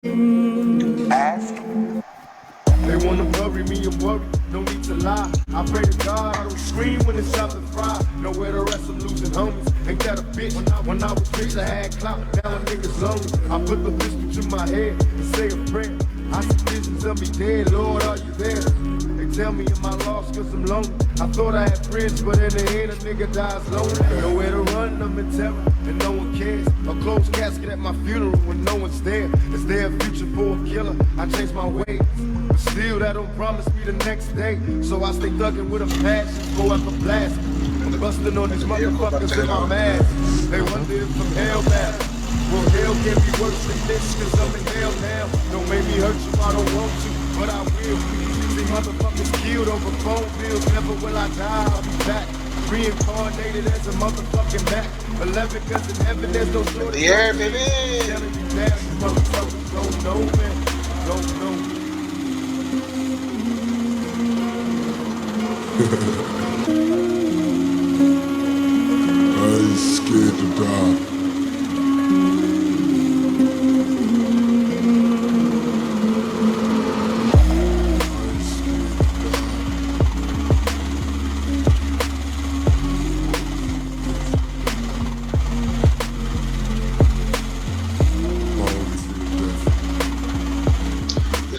Ask. They wanna bury me, I'm worried, no need to lie. I pray to God I don't scream when it's time to fry. Nowhere to rest, I'm losing homies. Ain't that a bitch? When I was rich, I had clout, now a nigga's lonely. I put the pistol to my head and say a prayer. I see visions of me dead, Lord, are you there? They tell me am I lost cause I'm lonely. I thought I had friends, but in the end a nigga dies lonely. Nowhere to run, I'm in terror, and no one cares. A closed casket at my funeral when no one's there. Is there a future for a killer? I changed my ways, but still that don't promise me the next day. So I stay thugging with a passion, go after blast. I'm busting on these motherfuckers in my mask. They wonder if I'm hell bound. Well, hell can be worse than this, cause I'm in hell now. Don't make me hurt you, I don't want to, but I will. See motherfuckers killed over phone bills, never will I die, I'll be back. Reincarnated as a motherfucking back. 11 cause in heaven there's no shortage. Yeah, baby. Telling you now, you motherfuckers don't know, man. Don't know. I ain't scared to die.